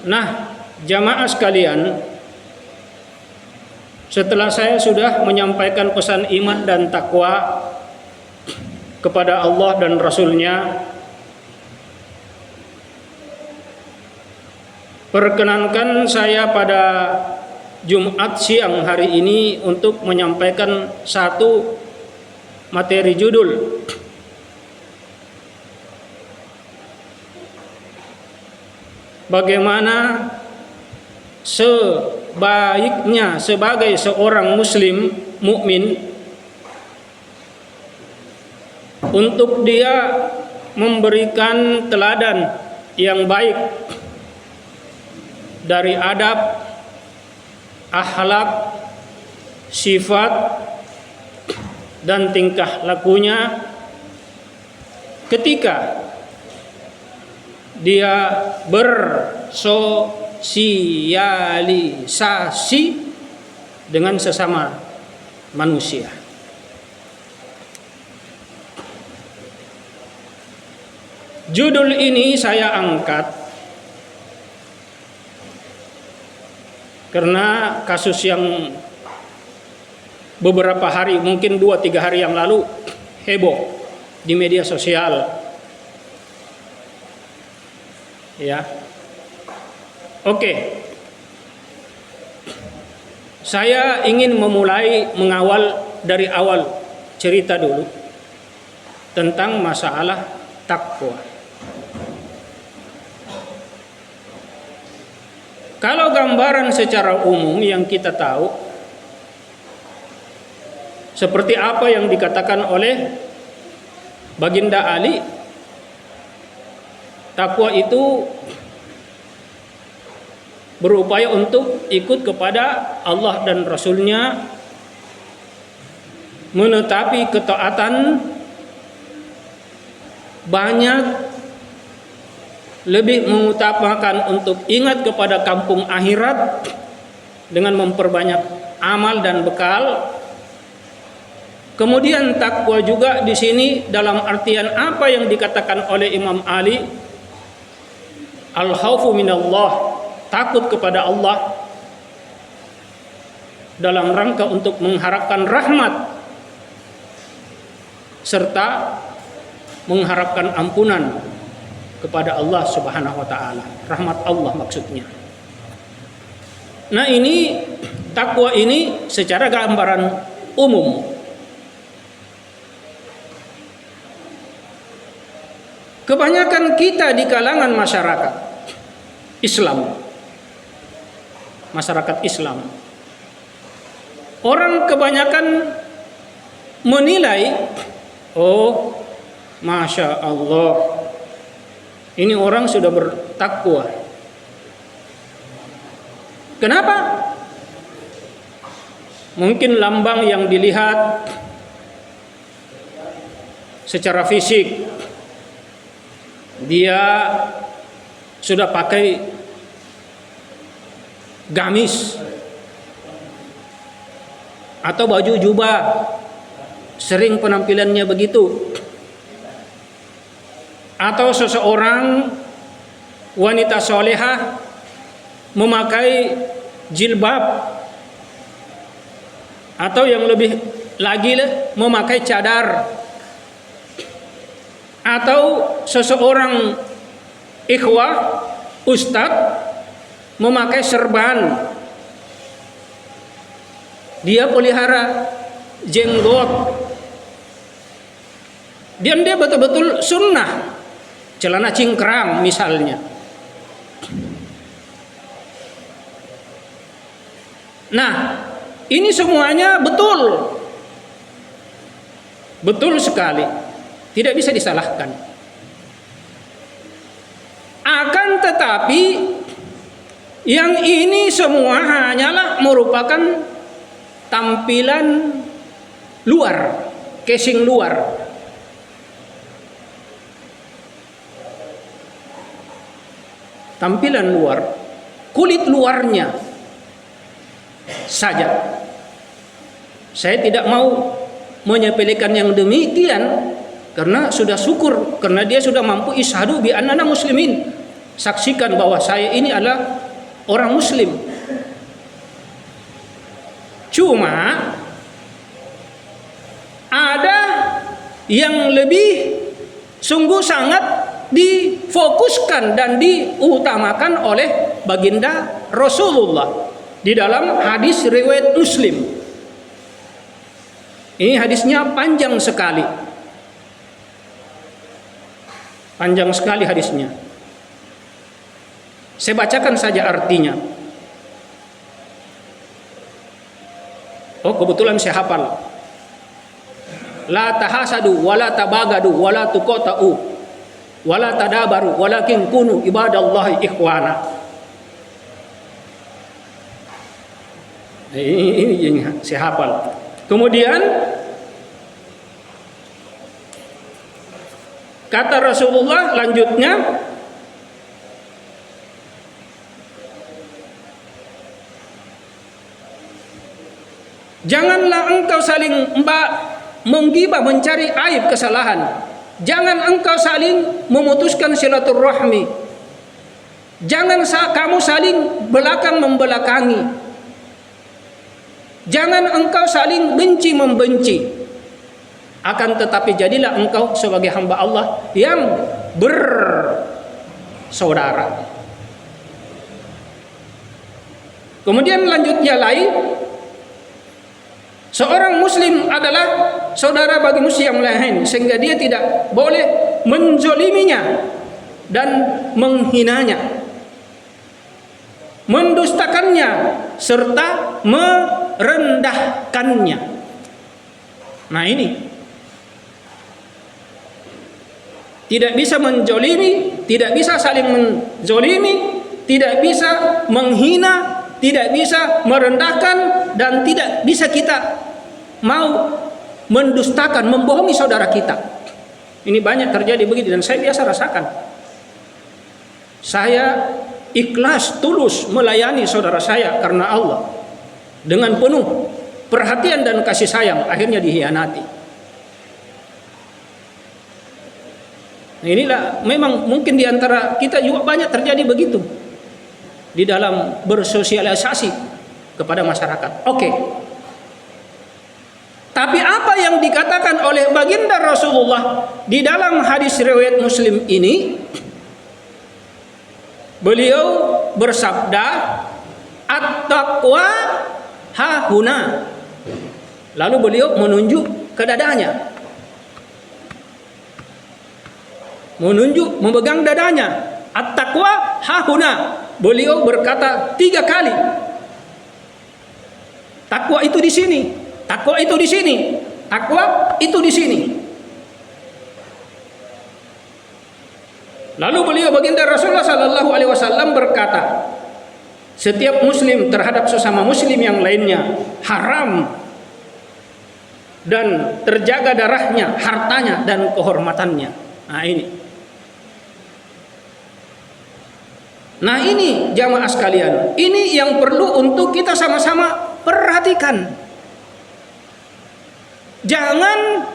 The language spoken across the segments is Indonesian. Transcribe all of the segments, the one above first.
Nah, jamaah sekalian, setelah saya sudah menyampaikan pesan iman dan takwa kepada Allah dan Rasul-Nya, perkenankan saya pada Jumat siang hari ini untuk menyampaikan satu materi judul bagaimana sebaiknya sebagai seorang muslim mukmin untuk dia memberikan teladan yang baik dari adab, akhlak, sifat dan tingkah lakunya ketika dia bersosialisasi dengan sesama manusia. Judul ini saya angkat karena kasus yang beberapa hari, mungkin 2-3 hari yang lalu heboh di media sosial. Ya. Oke. Saya ingin memulai mengawal dari awal cerita dulu tentang masalah takwa. Kalau gambaran secara umum yang kita tahu seperti apa yang dikatakan oleh Baginda Ali, takwa itu berupaya untuk ikut kepada Allah dan Rasul-Nya, menetapi ketaatan banyak, lebih mengutamakan untuk ingat kepada kampung akhirat dengan memperbanyak amal dan bekal. Kemudian takwa juga di sini dalam artian apa yang dikatakan oleh Imam Ali, al-khaufu minallah, takut kepada Allah dalam rangka untuk mengharapkan rahmat serta mengharapkan ampunan kepada Allah Subhanahu wa taala, rahmat Allah maksudnya. Nah, ini takwa ini secara gambaran umum. Kebanyakan kita di kalangan masyarakat Islam, orang kebanyakan menilai, oh, Masya Allah, ini orang sudah bertakwa. Kenapa? Mungkin lambang yang dilihat secara fisik, dia sudah pakai gamis atau baju jubah, sering penampilannya begitu. Atau seseorang wanita solehah memakai jilbab, atau yang lebih lagi memakai cadar, atau seseorang ikhwah ustadz memakai serban, dia pelihara jenggot, dan dia betul-betul sunnah, celana cingkrang misalnya. Nah, ini semuanya betul, betul sekali, tidak bisa disalahkan. Akan tetapi yang ini semua hanyalah merupakan tampilan luar, casing luar. Tampilan luar, kulit luarnya saja. Saya tidak mau menyepelekan yang demikian, karena sudah syukur, karena dia sudah mampu isyhadu bi annana muslimin, saksikan bahwa saya ini adalah orang muslim. Cuma ada yang lebih sungguh sangat difokuskan dan diutamakan oleh baginda Rasulullah di dalam hadis riwayat Muslim. Ini hadisnya panjang sekali. Panjang sekali hadisnya. Saya bacakan saja artinya. Oh, kebetulan saya hafal. La tahasadu wala tabagadu wala tuqata'u wala tadabaru walakin kunu ibadallahi ikhwana. Ini yang saya hafal. Kemudian kata Rasulullah lanjutnya, janganlah engkau saling menggibah, mencari aib kesalahan. Jangan engkau saling memutuskan silaturahmi. Jangan kamu saling belakang membelakangi. Jangan engkau saling benci membenci. Akan tetapi jadilah engkau sebagai hamba Allah yang bersaudara. Kemudian lanjutnya lain, seorang muslim adalah saudara bagi muslim yang lain, sehingga dia tidak boleh menzoliminya dan menghinanya, mendustakannya serta merendahkannya. Nah, ini tidak bisa menzolimi, tidak bisa saling menzolimi, tidak bisa menghina, tidak bisa merendahkan, dan tidak bisa kita mau mendustakan, membohongi saudara kita. Ini banyak terjadi begitu dan saya biasa rasakan. Saya ikhlas, tulus melayani saudara saya karena Allah dengan penuh perhatian dan kasih sayang, akhirnya dihianati. Nah, inilah memang mungkin diantara kita juga banyak terjadi begitu di dalam bersosialisasi kepada masyarakat. Oke. Tapi apa yang dikatakan oleh baginda Rasulullah di dalam hadis riwayat Muslim ini, beliau bersabda, at-taqwa hahuna. Lalu beliau menunjuk ke dadanya, memegang dadanya. At-taqwa hahuna. Beliau berkata 3 kali. Takwa itu di sini. Takwa itu di sini. Takwa itu di sini. Lalu beliau baginda Rasulullah sallallahu alaihi wasallam berkata, setiap muslim terhadap sesama muslim yang lainnya haram dan terjaga darahnya, hartanya dan kehormatannya. Nah ini jamaah sekalian, ini yang perlu untuk kita sama-sama perhatikan. Jangan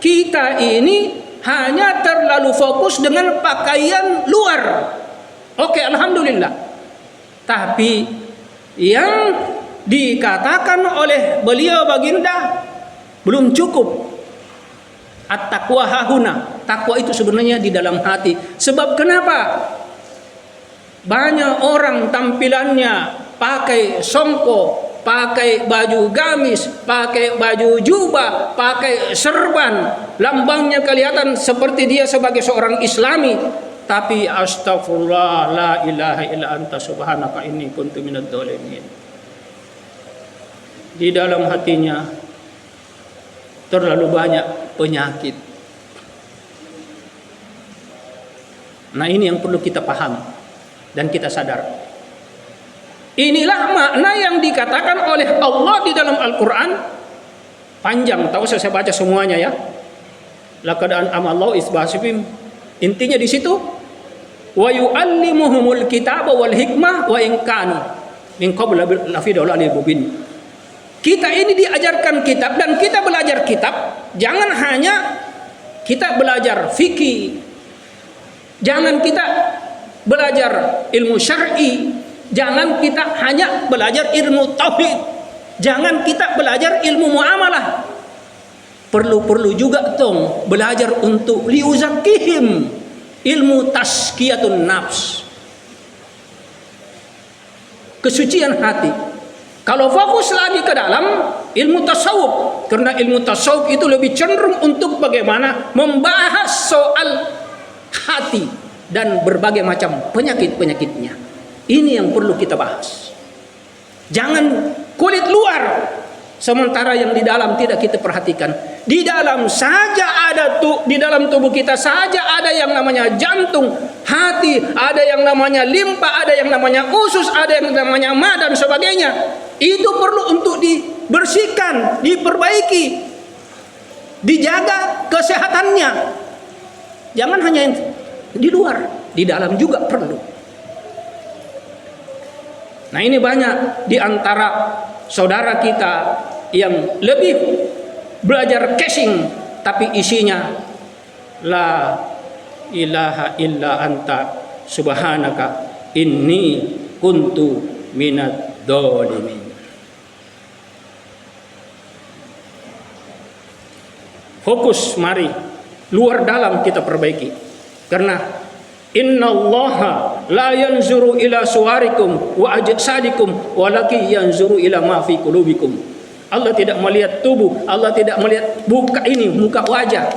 kita ini hanya terlalu fokus dengan pakaian luar. Oke, alhamdulillah. Tapi yang dikatakan oleh beliau baginda belum cukup. At-taqwa hahuna. Takwa itu sebenarnya di dalam hati. Sebab kenapa? Banyak orang tampilannya pakai songkok, pakai baju gamis, pakai baju jubah, pakai serban, lambangnya kelihatan seperti dia sebagai seorang Islami, tapi astagfirullah, la ilaha illa anta subhanaka inni kuntu minadz dzalimin. Di dalam hatinya terlalu banyak penyakit. Nah, ini yang perlu kita paham dan kita sadar. Inilah makna yang dikatakan oleh Allah di dalam Al-Quran. Panjang, tahu saya baca semuanya ya. Laqad an'ama Allahu isbasifim. Intinya di situ, wa yu'allimuhumul kitaba wal hikmah wa in kanu min qabl lafi dhalalin mubin. Kita ini diajarkan kitab dan kita belajar kitab. Jangan hanya kita belajar fikih, jangan kita belajar ilmu syar'i, jangan kita hanya belajar ilmu tauhid, jangan kita belajar ilmu muamalah. Perlu juga dong belajar untuk liuzakihim, ilmu tazkiyatun nafs, kesucian hati. Kalau fokus lagi ke dalam ilmu tasawuf, karena ilmu tasawuf itu lebih cenderung untuk bagaimana membahas soal hati dan berbagai macam penyakit-penyakitnya. Ini yang perlu kita bahas. Jangan kulit luar, sementara yang di dalam tidak kita perhatikan. Di dalam saja ada di dalam tubuh kita saja ada yang namanya jantung, hati, ada yang namanya limpa, ada yang namanya usus, ada yang namanya ma dan sebagainya. Itu perlu untuk dibersihkan, diperbaiki, dijaga kesehatannya. Jangan hanya yang di luar, di dalam juga perlu. Nah, ini banyak di antara saudara kita yang lebih belajar casing tapi isinya la ilaha illa anta subhanaka inni kuntu minad dzalimin. Fokus, mari luar dalam kita perbaiki, karena innallaha la yanzuru ila suwarikum wa ajsadikum walakin yanzuru ila ma fi qulubikum. Allah tidak melihat tubuh, Allah tidak melihat muka wajah,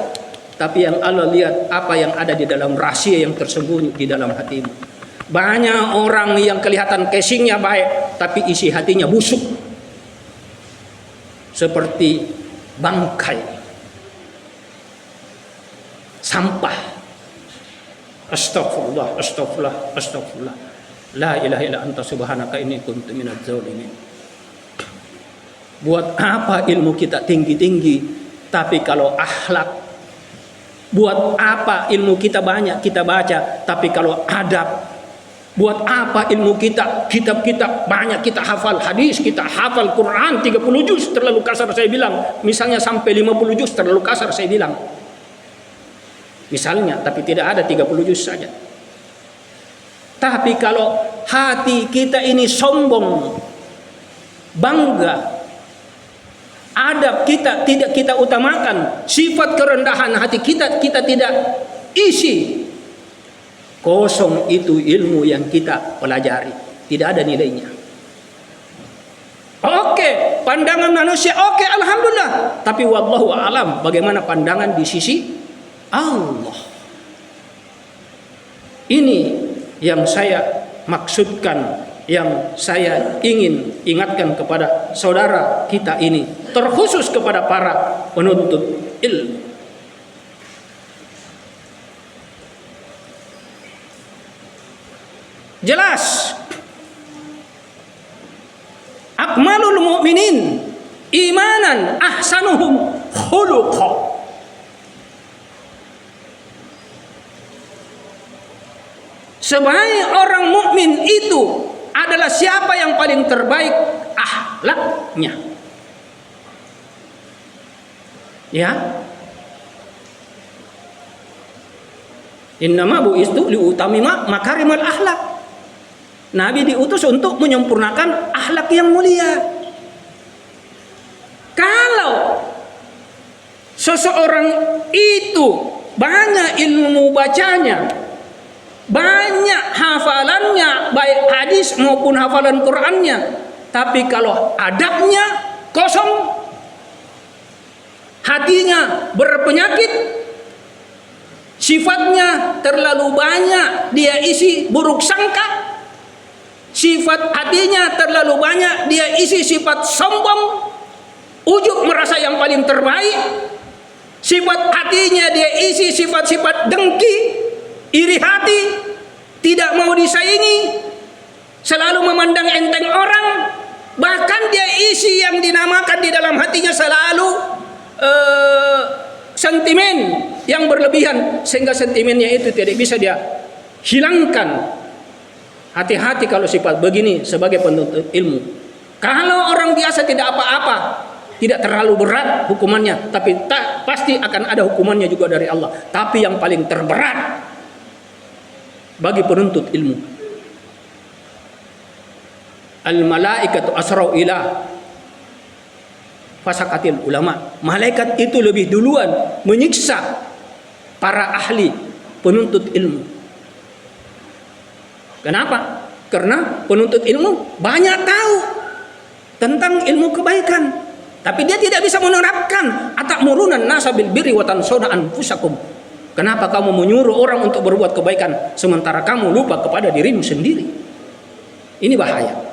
tapi yang Allah lihat apa yang ada di dalam rahasia yang tersembunyi di dalam hatimu. Banyak orang yang kelihatan casingnya baik tapi isi hatinya busuk seperti bangkai sampah. Astagfirullah, astagfirullah, astagfirullah. La ilaha illa anta subhanaka inni kuntu minadz dzalimin. Buat apa ilmu kita tinggi-tinggi tapi kalau akhlak? Buat apa ilmu kita banyak kita baca tapi kalau adab? Buat apa ilmu kita, kitab kita banyak kita hafal hadis, kita hafal Quran 30 juz terlalu kasar saya bilang. Misalnya sampai 50 juz terlalu kasar saya bilang. Misalnya, tapi tidak ada 30 juz saja. Tapi kalau hati kita ini sombong, bangga, adab kita tidak kita utamakan, sifat kerendahan hati kita tidak isi, kosong itu ilmu yang kita pelajari, tidak ada nilainya. Oke, pandangan manusia oke, alhamdulillah, tapi wallahu a'lam bagaimana pandangan di sisi Allah. Ini yang saya maksudkan, yang saya ingin ingatkan kepada saudara kita ini, terkhusus kepada para penuntut ilmu. Jelas, akmalul mu'minin imanan ahsanuhum khuluqa. Sebaik orang mukmin itu adalah siapa yang paling terbaik akhlaknya. Ya. Innama bu'istu liutamima makarimal akhlak. Nabi diutus untuk menyempurnakan akhlak yang mulia. Kalau seseorang itu banyak ilmu bacanya, banyak hafalannya, baik hadis maupun hafalan Qur'annya, tapi kalau adabnya kosong, hatinya berpenyakit, sifatnya terlalu banyak dia isi buruk sangka, sifat hatinya terlalu banyak dia isi sifat sombong, ujub merasa yang paling terbaik, sifat hatinya dia isi sifat-sifat dengki, iri hati, tidak mau disaingi, selalu memandang enteng orang, bahkan dia isi yang dinamakan di dalam hatinya selalu sentimen yang berlebihan, sehingga sentimennya itu tidak bisa dia hilangkan. Hati-hati kalau sifat begini sebagai penuntut ilmu. Kalau orang biasa tidak apa-apa, tidak terlalu berat hukumannya, tapi pasti akan ada hukumannya juga dari Allah. Tapi yang paling terberat bagi penuntut ilmu, al malaikatu asrau ila fasakatil ulama. Malaikat itu lebih duluan menyiksa para ahli penuntut ilmu. Kenapa? Karena penuntut ilmu banyak tahu tentang ilmu kebaikan, tapi dia tidak bisa menerapkan. Atamuruna nasa bil birri wa tansawna anfusakum. Kenapa kamu menyuruh orang untuk berbuat kebaikan sementara kamu lupa kepada dirimu sendiri? Ini bahaya.